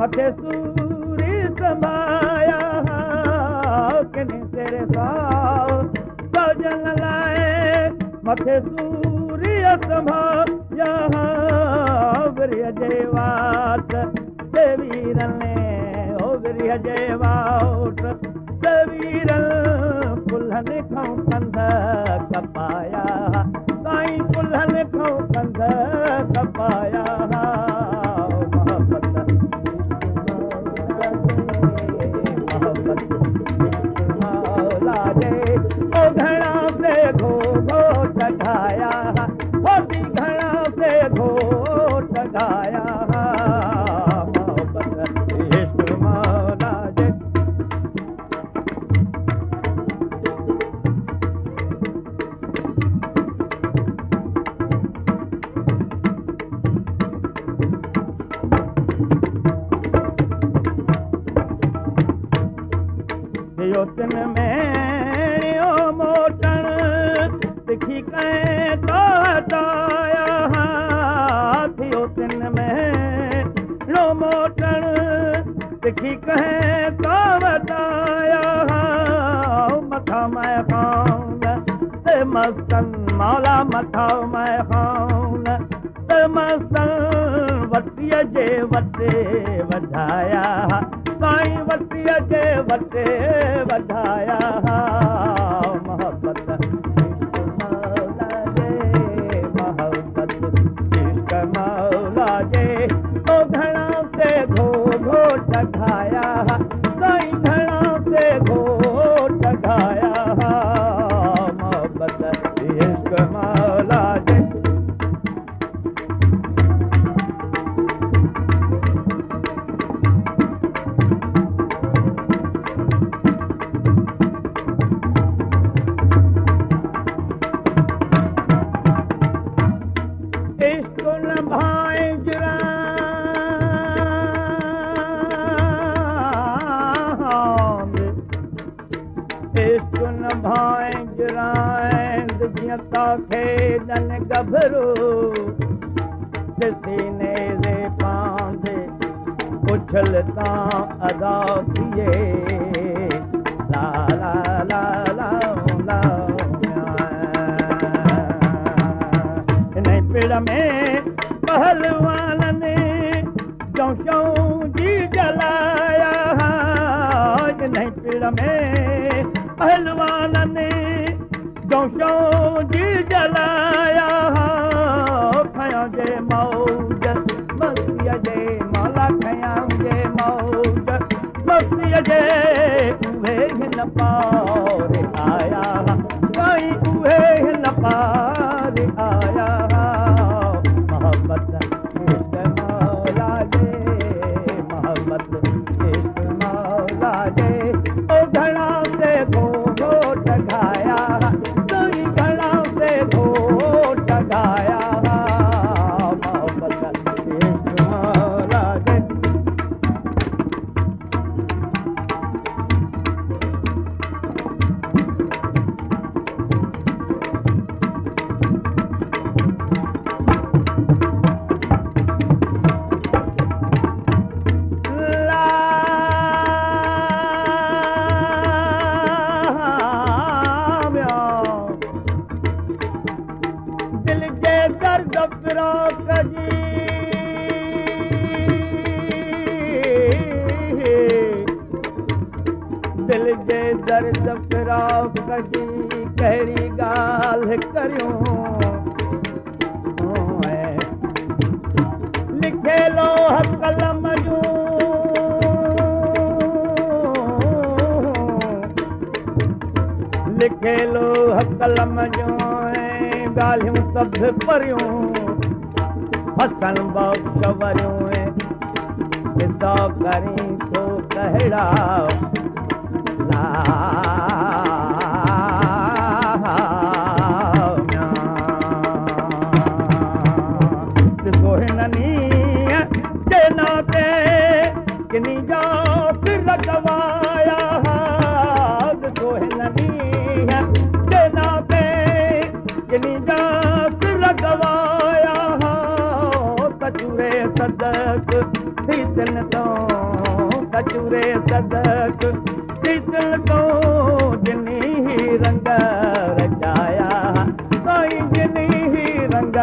मथे सूरी समाया किनी तेरे साजन लाए मथे सूरी समाया विरह जे वाट देवीरन ओ विरह जे वाट देवीरन कुल्हन खां कंध कपाया साईं कुल्हन खां कंध कपाया तिन में मोटण तिखी कहीं तो हटाया थियो तिन में मोटण तिखी कहीं तो हटाया मथा मैं खाऊं ते मस्तन मौला मथा मैं खाऊं ते मस्तन वटिया जे वटे वधाया साईं वटिया जे वटे वधाया मोहब्बत इश्क मौला जे तो घणा से घो टघाया साईं घणा से घो टघाया मोहब्बत इश्क मौला जे खेदन गभरू सीने से पांदे उछलता अदा किए ला ला ला ला ला इन पिड़ में पहलवान ने जौशों जी जलाया इन पिड़ में पहलवान ने जौशों जी जलाया खया जे मौज मस्तीअ जे मौला खया जे मौज मस्तीअ जे उहे हिन पार आया साईं उहे हिन पार आया मोहब्बत इश्क मौला जे मोहब्बत इश्क मौला जे ओ घणा से घो टघाया दिल जे दर्द फिराक कजी कहिड़ी ॻाल्हि करियूं लिखे लोह कलम जूं लिखे लोह कलम जूं ॻाल्हियूं सभु परियूं हसन बख्शवरियूं किसो करी तो कहड़ा ला किनी जा फिर गवाया सोहलनी देना पे किनी जा फिर गवाया कचूरे सदक दिल तो कचूरे सदक दिल तो जिनी रंग रचाया कोई जिनी रंग